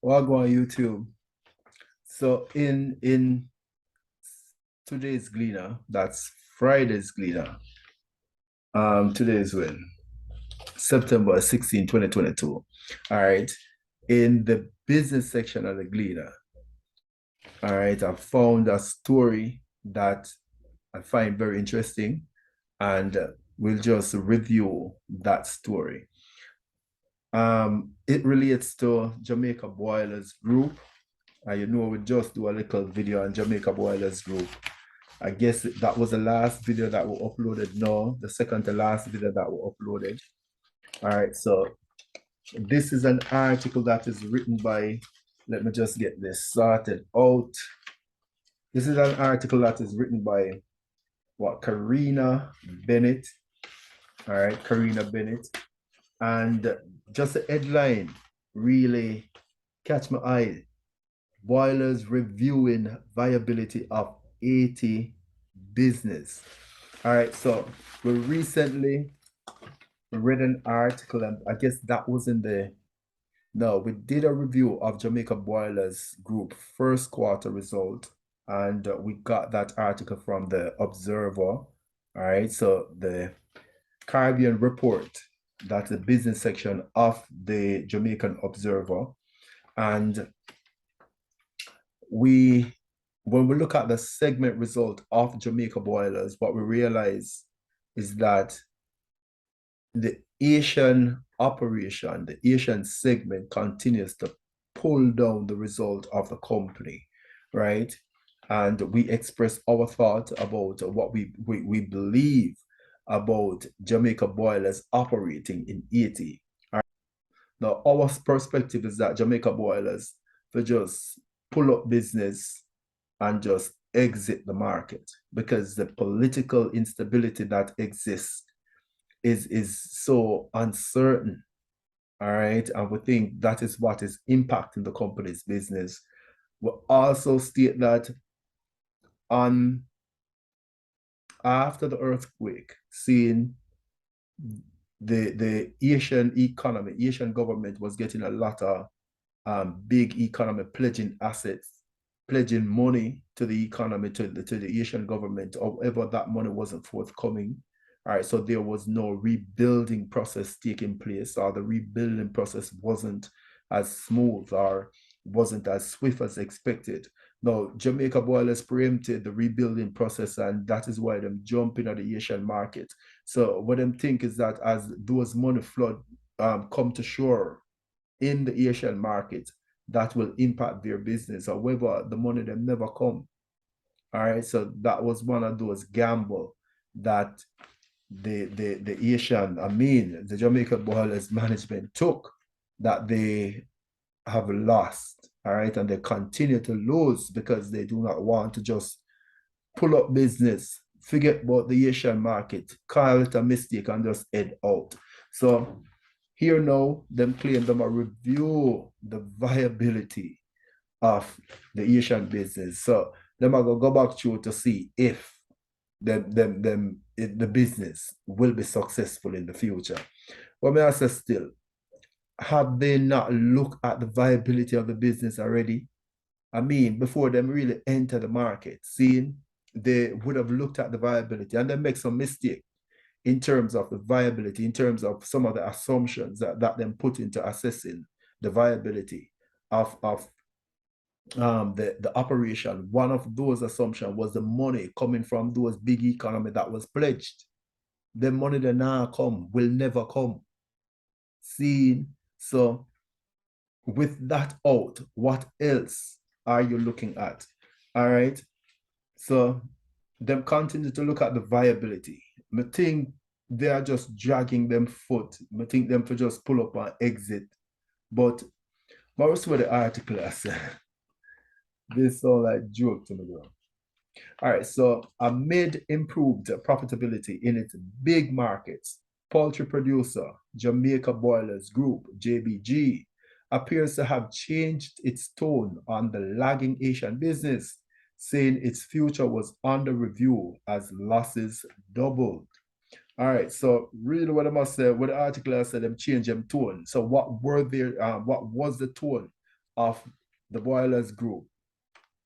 Well, go on YouTube. So in today's Gleaner, that's Friday's Gleaner. Today is when? September 16, 2022. All right. In the business section of the Gleaner, all right, I found a story that I find very interesting, and we'll just review that story. It relates to Jamaica Boilers Group. We just do a little video on Jamaica Boilers Group. I guess that was the last video that we uploaded. No, the second to last video that we uploaded. All right, so this is an article that is written by, let me just get this sorted out. This is an article that is written by Karina Bennett. All right, Karina Bennett. And just the headline really catch my eye. Boilers reviewing viability of Haiti business. All right, so we recently read an article, and I guess that was in the no, we did a review of Jamaica Boilers Group first quarter result, and we got that article from the Observer. All right, so the Caribbean report, that's the business section of the Jamaican Observer. And when we look at the segment result of Jamaica Boilers, what we realize is that the Asian operation, the Asian segment continues to pull down the result of the company, right? And we express our thought about what we believe about Jamaica Boilers operating in Haiti. Now, our perspective is that Jamaica Boilers will just pull up business and just exit the market because the political instability that exists is so uncertain. All right. And we think that is what is impacting the company's business. We also state that on after the earthquake, seeing the Asian economy, Asian government was getting a lot of big economy pledging assets, pledging money to the economy, to the Asian government. However, that money wasn't forthcoming. All right, so there was no rebuilding process taking place, or the rebuilding process wasn't as smooth or wasn't as swift as expected. Now, Jamaica Boilers preempted the rebuilding process, and that is why them jumping at the Asian market. So what them think is that as those money flood come to shore in the Asian market, that will impact their business. However, the money them never come. All right, so that was one of those gamble that the Asian, the Jamaica Boilers management took, that they have lost. All right, and they continue to lose because they do not want to just pull up business, forget about the Asian market, call it a mistake, and just head out. So here now, them claim them a review the viability of the Asian business. So them are gonna go back through to see if the business will be successful in the future. But may I say still, have they not looked at the viability of the business already? I mean, before them really enter the market, seeing they would have looked at the viability and then make some mistake in terms of the viability, in terms of some of the assumptions that them put into assessing the viability of the operation. One of those assumptions was the money coming from those big economy that was pledged. The money that now come will never come. See, so with that out, what else are you looking at? All right. So them continue to look at the viability. I think they are just dragging them foot. I think them to just pull up and exit. But most what the article has said. This sound like joke to me, bro. All right, so amid improved profitability in its big markets, poultry producer Jamaica Boilers Group, JBG, appears to have changed its tone on the lagging Asian business, saying its future was under review as losses doubled. All right, so really what I must say, what the article has said, them change them tone. So what were their what was the tone of the Boilers Group.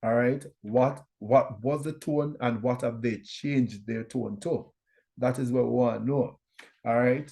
All right. What was the tone and what have they changed their tone to? That is what we want to know. All right.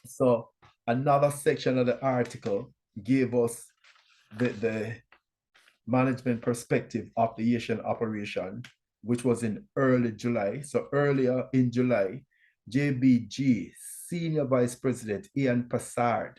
So another section of the article gave us the management perspective of the Haitian operation, which was in early July. So earlier in July, JBG Senior Vice President Ian Passard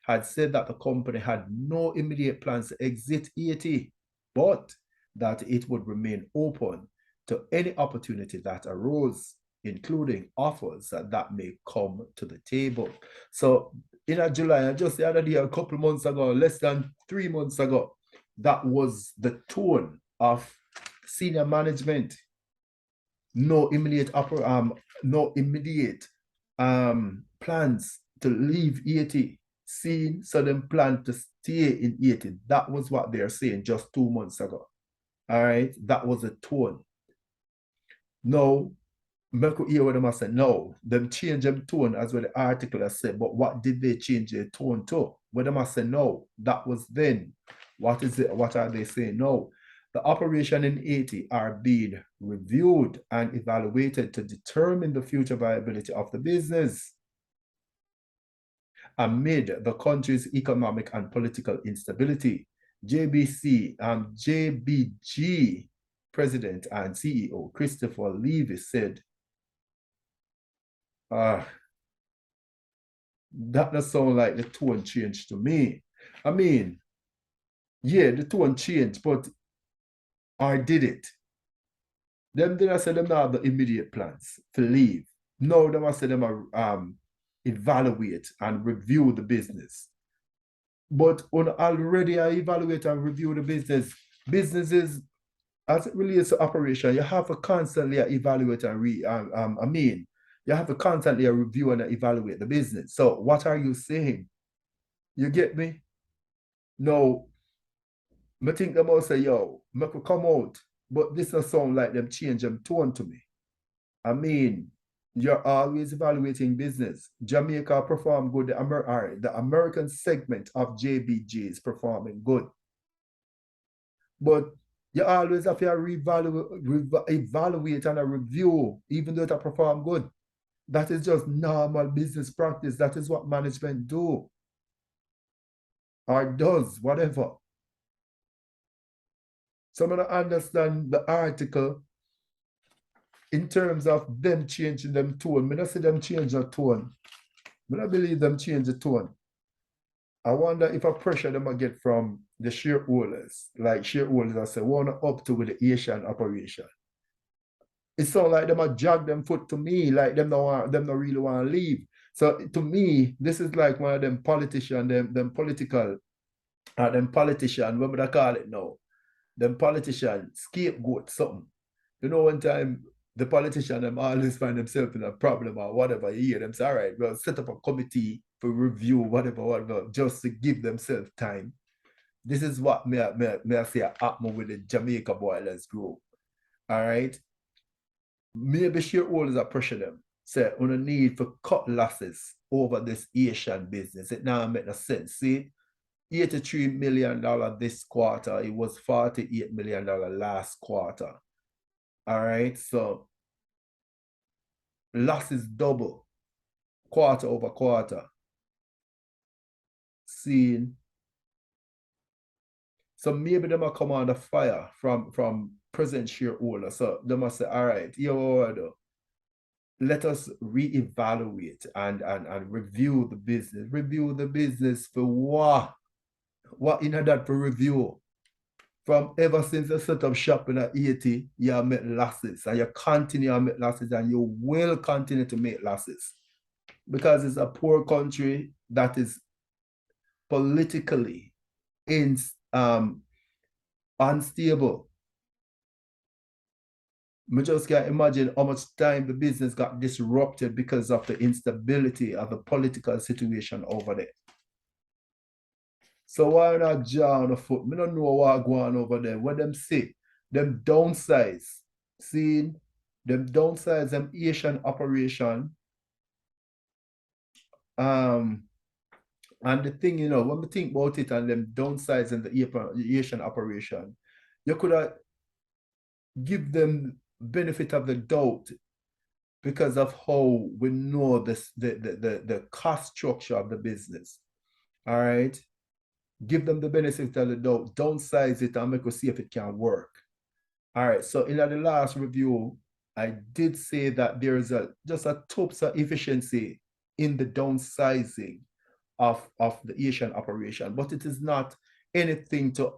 had said that the company had no immediate plans to exit Haiti, but that it would remain open to any opportunity that arose, including offers that may come to the table. So in July, just the other day, a couple months ago, less than 3 months ago, that was the tone of senior management. No immediate plans to leave Haiti. Seen, so them plan to stay in Haiti. That was what they're saying just 2 months ago. All right, that was the tone. No, I could hear what them say. No, them change them tone as what the article has said. But what did they change their tone to? What them say no, that was then. What is it? What are they saying? No, the operation in Haiti are being reviewed and evaluated to determine the future viability of the business amid the country's economic and political instability. JBG President and CEO Christopher Levy said, that does sound like the tone changed to me. I mean, yeah, the tone changed, but I did it. Them did I say them not have the immediate plans to leave. No, them I say them evaluate and review the business. But on already I evaluate and review the business. Businesses, as it relates to operation, you have to constantly evaluate and you have to constantly review and evaluate the business. So what are you saying? You get me? No, I think them all say, yo, I could come out, but this doesn't sound like them change them tone to me. I mean, you're always evaluating business. Jamaica performed good. The American segment of JBG is performing good. But you always have to evaluate and review, even though it perform good. That is just normal business practice. That is what management do or does, whatever. So I'm going to understand the article in terms of them changing them tone. I don't see them change the tone. I don't believe them change the tone. I wonder if a pressure them get from the shareholders, like shareholders that say, want to up to with the Asian operation. It sounds like them a jog them foot to me, like them don't really want to leave. So to me, this is like one of them politicians, them political, them politician, what would I call it now? Them politician scapegoat something. You know, one time the politician them always find themselves in a problem or whatever. You hear them say, all right, well, set up a committee for review, whatever, just to give themselves time. This is what may I say happen with the Jamaica Boilers Group. All right. Maybe shareholders are pressure them. Say, on a need for cut losses over this Asian business. It now make no sense. See, $83 million this quarter. It was $48 million last quarter. All right. So losses double quarter over quarter. Seeing. So maybe they might come under fire from present shareholders. So they must say, all right, let us reevaluate and review the business. Review the business for what? What in that for review? From ever since you set up shop in Haiti, you have made losses and you continue to make losses and you will continue to make losses because it's a poor country that is politically unstable. I just can't imagine how much time the business got disrupted because of the instability of the political situation over there. So why not jaw on the foot? I don't know what going on over there. What them say? Them downsize. See, them downsize them Asian operation. And the thing, when we think about it and them downsizing the Asian operation, you could have give them benefit of the doubt because of how we know this the cost structure of the business. All right. Give them the benefit of the doubt, downsize it and make us see if it can work. All right. So in the last review, I did say that there is just a top's of efficiency in the downsizing of the Asian operation, but it is not anything to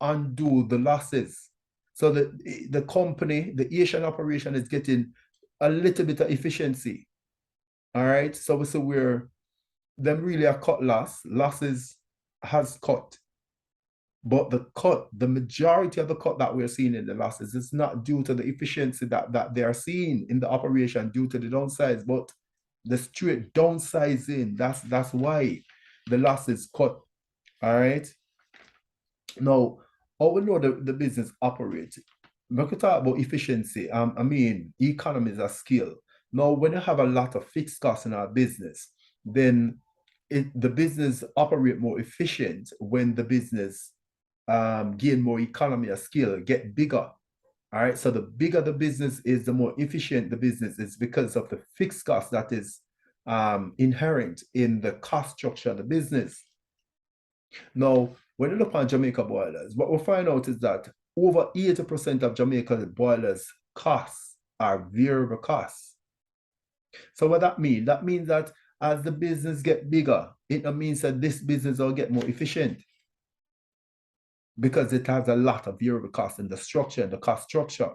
undo the losses. So the company, the Asian operation is getting a little bit of efficiency. All right. So we say we're them really a cut losses has cut. But the majority of the cut that we're seeing in the losses is not due to the efficiency that they are seeing in the operation due to the downsize, but the straight downsizing. That's why the losses cut. All right. Now, how we know the business operates. We could talk about efficiency. I mean, economies of scale. Now, when you have a lot of fixed costs in our business, then the business operate more efficient when the business gain more economy of scale, get bigger. All right. So the bigger the business is, the more efficient the business is because of the fixed cost that is inherent in the cost structure of the business. Now, when you look at Jamaica boilers, what we'll find out is that over 80% of Jamaica boilers costs are variable costs. So what that means? That means that as the business get bigger, it means that this business will get more efficient because it has a lot of variable costs in the structure, the cost structure.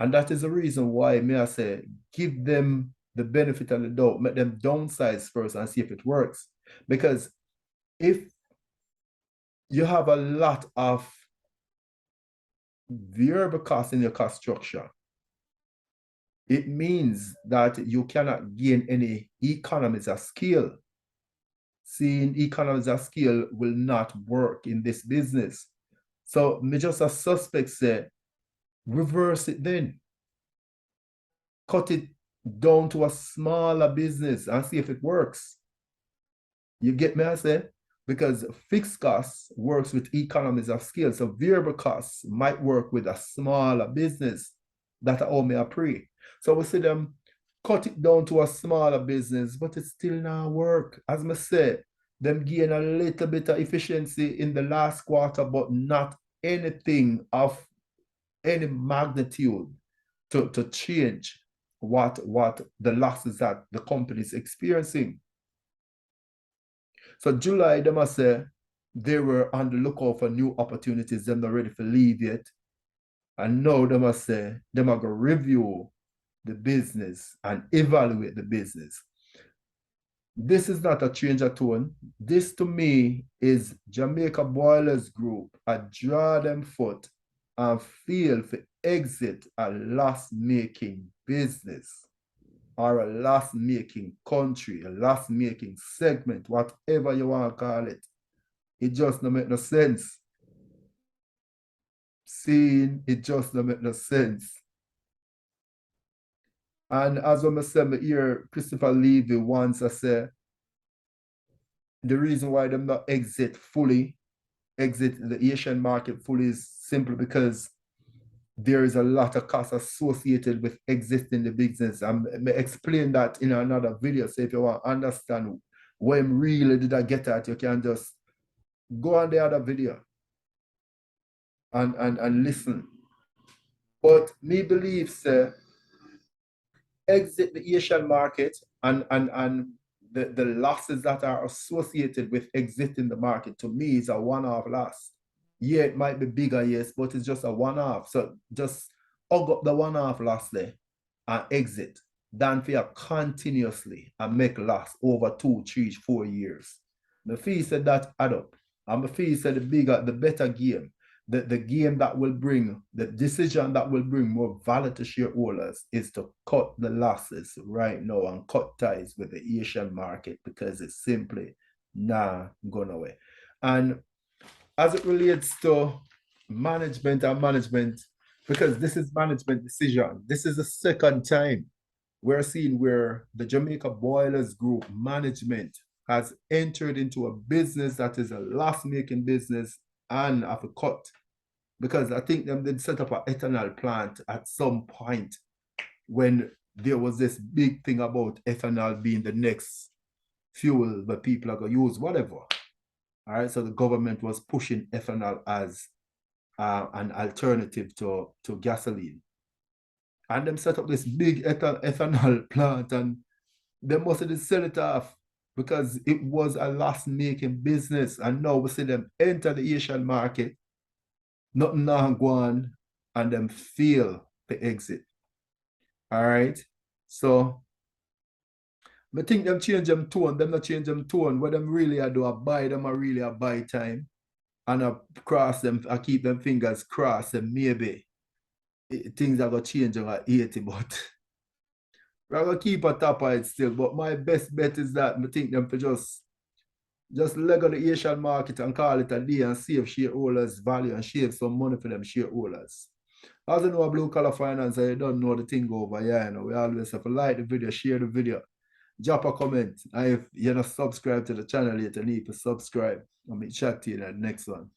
And that is the reason why may I say, give them the benefit of the doubt, make them downsize first and see if it works. Because if you have a lot of variable costs in your cost structure, it means that you cannot gain any economies of scale. Seeing economies of scale will not work in this business. So me just a suspect say, reverse it then. Cut it down to a smaller business and see if it works. You get me, I say? Because fixed costs works with economies of scale. So variable costs might work with a smaller business that I may pray. So we see them cut it down to a smaller business, but it still not work. As I said, them gain a little bit of efficiency in the last quarter, but not anything of any magnitude to change what the losses that the company is experiencing. So July, they must say they were on the lookout for new opportunities. They're not ready to leave yet. And now they must say they must go review the business and evaluate the business. This is not a change of tone. This to me is Jamaica Boilers Group. I draw them foot and feel for exit a loss-making business or a loss-making country, a loss-making segment, whatever you want to call it. It just don't make no sense. Seeing it just don't make no sense. And as I said, I hear Christopher Levy once I say, the reason why them not exit the Asian market fully is simply because there is a lot of costs associated with exiting the business. I may explain that in another video. So if you want to understand when really did I get at, you can just go on the other video and listen. But me believes exit the Asian market and the losses that are associated with exiting the market to me is a one-off loss. Yeah, it might be bigger, yes, but it's just a one-off. So just hug up the one-off loss there and exit than for you continuously and make loss over 2, 3, 4 years. The fee said that add up. And the fee said the better game, the game that will bring, the decision that will bring more value to shareholders is to cut the losses right now and cut ties with the Asian market because it's simply not going away. And as it relates to management and management, because this is management decision, this is the second time we're seeing where the Jamaica Boilers Group management has entered into a business that is a loss-making business and have a cut. Because I think them did set up an ethanol plant at some point when there was this big thing about ethanol being the next fuel that people are going to use, whatever. All right, so the government was pushing ethanol as an alternative to gasoline. And them set up this big ethanol plant, and they must have sell it off because it was a loss-making business. And now we see them enter the Asian market, nothing now go on, and them fail to exit. All right. So I think them change them tone, them not change them tone. What them really I do, I buy them, I really I buy time. And I cross them, I keep them fingers crossed, and maybe things are gonna change at 80, but we're gonna keep a top of it still. But my best bet is that I think them for just leg on the Asian market and call it a day and save shareholders value and save some money for them shareholders. As you know, a blue collar finance, I don't know the thing over here. You know, we always have to like the video, share the video, drop a comment. And if you're not subscribed to the channel yet, you need to subscribe. I'll chat to you in the next one.